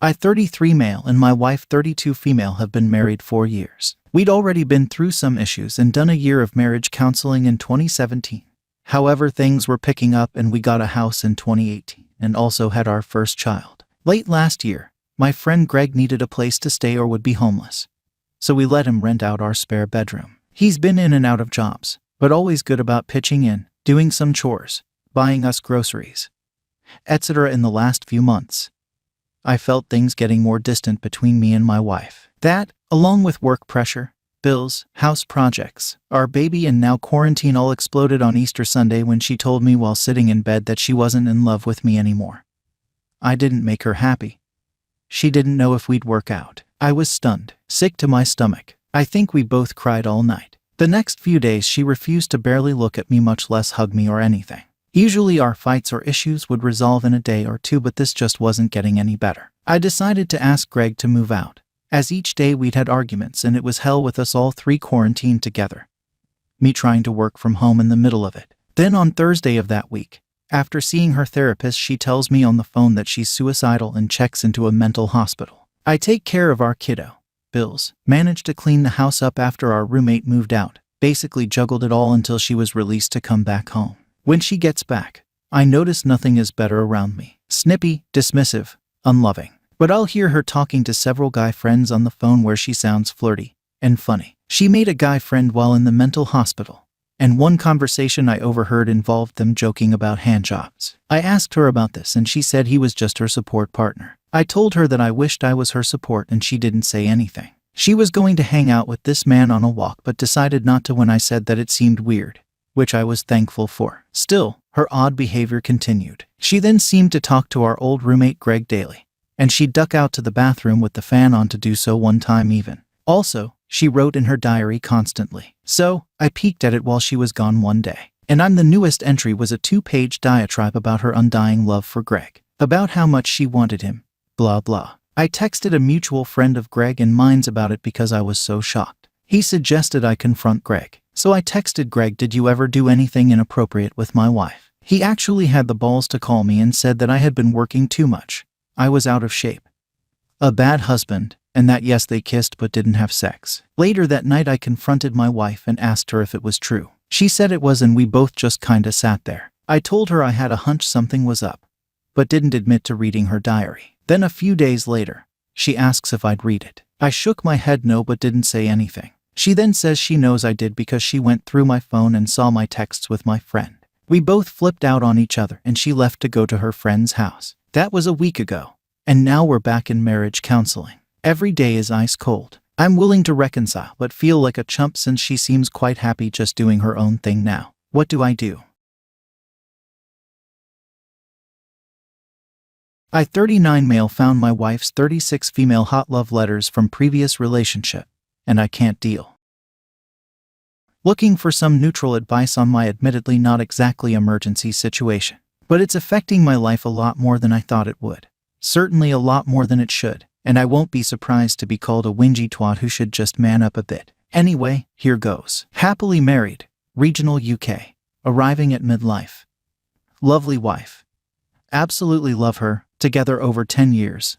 I 33 male and my wife 32 female have been married 4 years. We'd already been through some issues and done a year of marriage counseling in 2017. However, things were picking up and we got a house in 2018 and also had our first child. Late last year, my friend Greg needed a place to stay or would be homeless. So we let him rent out our spare bedroom. He's been in and out of jobs, but always good about pitching in, doing some chores, buying us groceries, etc. In the last few months, I felt things getting more distant between me and my wife. That, along with work pressure, bills, house projects, our baby and now quarantine all exploded on Easter Sunday when she told me while sitting in bed that she wasn't in love with me anymore. I didn't make her happy. She didn't know if we'd work out. I was stunned, sick to my stomach. I think we both cried all night. The next few days she refused to barely look at me, much less hug me or anything. Usually our fights or issues would resolve in a day or two, but this just wasn't getting any better. I decided to ask Greg to move out, as each day we'd had arguments and it was hell with us all three quarantined together. Me trying to work from home in the middle of it. Then on Thursday of that week, after seeing her therapist, she tells me on the phone that she's suicidal and checks into a mental hospital. I take care of our kiddo, bills, managed to clean the house up after our roommate moved out, basically juggled it all until she was released to come back home. When she gets back, I notice nothing is better around me. Snippy, dismissive, unloving. But I'll hear her talking to several guy friends on the phone where she sounds flirty and funny. She made a guy friend while in the mental hospital, and one conversation I overheard involved them joking about handjobs. I asked her about this and she said he was just her support partner. I told her that I wished I was her support and she didn't say anything. She was going to hang out with this man on a walk but decided not to when I said that it seemed weird, which I was thankful for. Still, her odd behavior continued. She then seemed to talk to our old roommate Greg daily, and she'd duck out to the bathroom with the fan on to do so one time even. Also, she wrote in her diary constantly. So, I peeked at it while she was gone one day. And the newest entry was a 2-page diatribe about her undying love for Greg, about how much she wanted him, blah blah. I texted a mutual friend of Greg and mine's about it because I was so shocked. He suggested I confront Greg. So I texted Greg, "Did you ever do anything inappropriate with my wife?" He actually had the balls to call me and said that I had been working too much. I was out of shape, a bad husband, and that yes, they kissed but didn't have sex. Later that night I confronted my wife and asked her if it was true. She said it was and we both just kinda sat there. I told her I had a hunch something was up, but didn't admit to reading her diary. Then a few days later, she asks if I'd read it. I shook my head no but didn't say anything. She then says she knows I did because she went through my phone and saw my texts with my friend. We both flipped out on each other and she left to go to her friend's house. That was a week ago. And now we're back in marriage counseling. Every day is ice cold. I'm willing to reconcile but feel like a chump since she seems quite happy just doing her own thing now. What do I do? I 39 male found my wife's 36 female hot love letters from previous relationship, and I can't deal. Looking for some neutral advice on my admittedly not exactly emergency situation. But it's affecting my life a lot more than I thought it would. Certainly a lot more than it should, and I won't be surprised to be called a whingy twat who should just man up a bit. Anyway, here goes. Happily married, regional UK, arriving at midlife. Lovely wife. Absolutely love her, together over 10 years.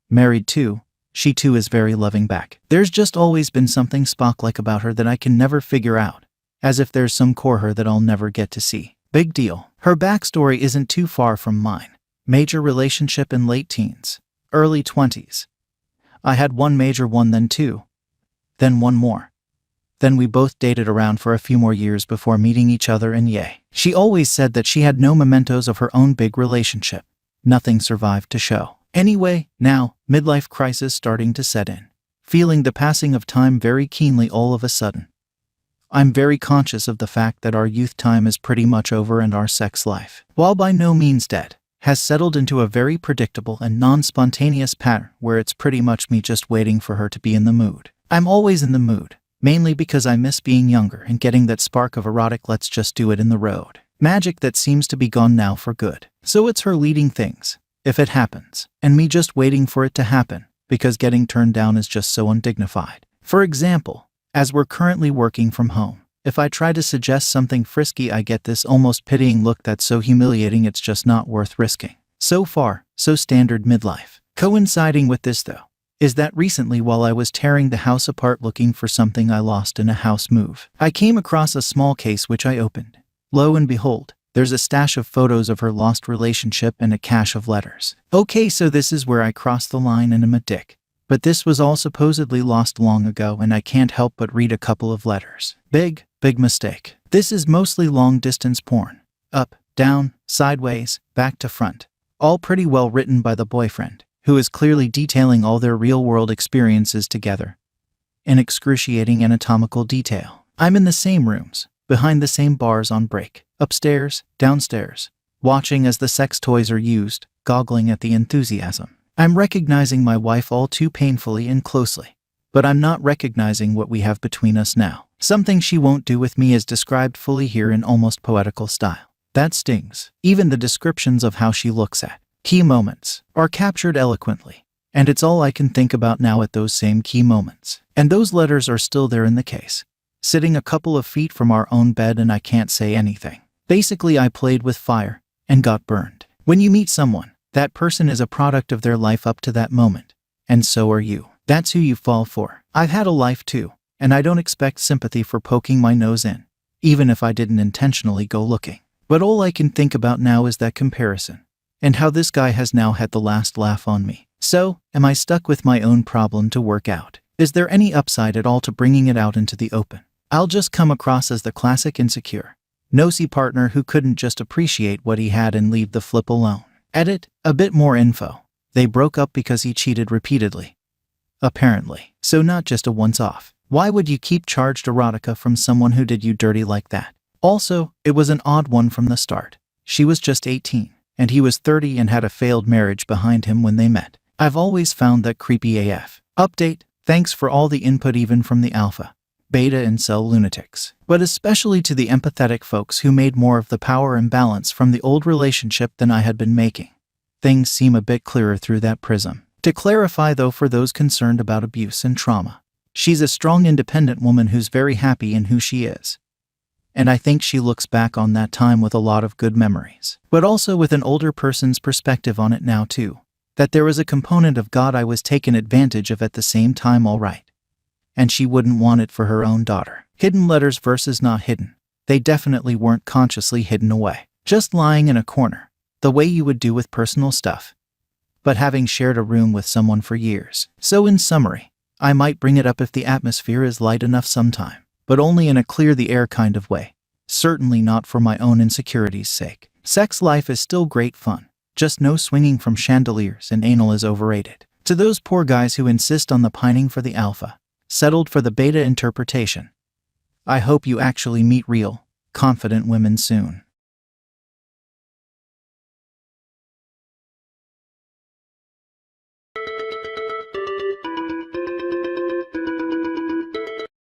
Married too. She too is very loving back. There's just always been something Spock-like about her that I can never figure out, as if there's some core her that I'll never get to see. Big deal. Her backstory isn't too far from mine. Major relationship in late teens, early 20s. I had one major one, then two, then one more. Then we both dated around for a few more years before meeting each other, and yay. She always said that she had no mementos of her own big relationship. Nothing survived to show. Anyway, now, midlife crisis starting to set in. Feeling the passing of time very keenly all of a sudden. I'm very conscious of the fact that our youth time is pretty much over and our sex life, while by no means dead, has settled into a very predictable and non-spontaneous pattern where it's pretty much me just waiting for her to be in the mood. I'm always in the mood, mainly because I miss being younger and getting that spark of erotic let's just do it in the road magic that seems to be gone now for good. So it's her leading things, if it happens, and me just waiting for it to happen, because getting turned down is just so undignified. For example, as we're currently working from home, if I try to suggest something frisky I get this almost pitying look that's so humiliating it's just not worth risking. So far, so standard midlife. Coinciding with this, though, is that recently while I was tearing the house apart looking for something I lost in a house move, I came across a small case which I opened. Lo and behold, there's a stash of photos of her lost relationship and a cache of letters. Okay, so this is where I crossed the line and am a dick. But this was all supposedly lost long ago and I can't help but read a couple of letters. Big mistake. This is mostly long-distance porn. Up, down, sideways, back to front. All pretty well written by the boyfriend, who is clearly detailing all their real-world experiences together in excruciating anatomical detail. I'm in the same rooms, behind the same bars on break, upstairs, downstairs, watching as the sex toys are used, goggling at the enthusiasm. I'm recognizing my wife all too painfully and closely, but I'm not recognizing what we have between us now. Something she won't do with me is described fully here in almost poetical style. That stings. Even the descriptions of how she looks at key moments are captured eloquently, and it's all I can think about now at those same key moments. And those letters are still there in the case, sitting a couple of feet from our own bed, and I can't say anything. Basically, I played with fire and got burned. When you meet someone, that person is a product of their life up to that moment, and so are you. That's who you fall for. I've had a life too, and I don't expect sympathy for poking my nose in, even if I didn't intentionally go looking. But all I can think about now is that comparison, and how this guy has now had the last laugh on me. So, am I stuck with my own problem to work out? Is there any upside at all to bringing it out into the open? I'll just come across as the classic insecure, nosy partner who couldn't just appreciate what he had and leave the flip alone. Edit, a bit more info. They broke up because he cheated repeatedly. Apparently. So not just a once-off. Why would you keep charged erotica from someone who did you dirty like that? Also, it was an odd one from the start. She was just 18, and he was 30 and had a failed marriage behind him when they met. I've always found that creepy AF. Update, thanks for all the input even from the alpha, beta and cell lunatics, but especially to the empathetic folks who made more of the power imbalance from the old relationship than I had been making. Things seem a bit clearer through that prism. To clarify though, for those concerned about abuse and trauma, she's a strong independent woman who's very happy in who she is. And I think she looks back on that time with a lot of good memories, but also with an older person's perspective on it now too, that there was a component of God I was taken advantage of at the same time, all right. And she wouldn't want it for her own daughter. Hidden letters versus not hidden. They definitely weren't consciously hidden away, just lying in a corner, the way you would do with personal stuff, but having shared a room with someone for years. So in summary, I might bring it up if the atmosphere is light enough sometime, but only in a clear the air kind of way. Certainly not for my own insecurities' sake. Sex life is still great fun, just no swinging from chandeliers, and anal is overrated. To those poor guys who insist on the pining for the alpha, settled for the beta interpretation, I hope you actually meet real, confident women soon.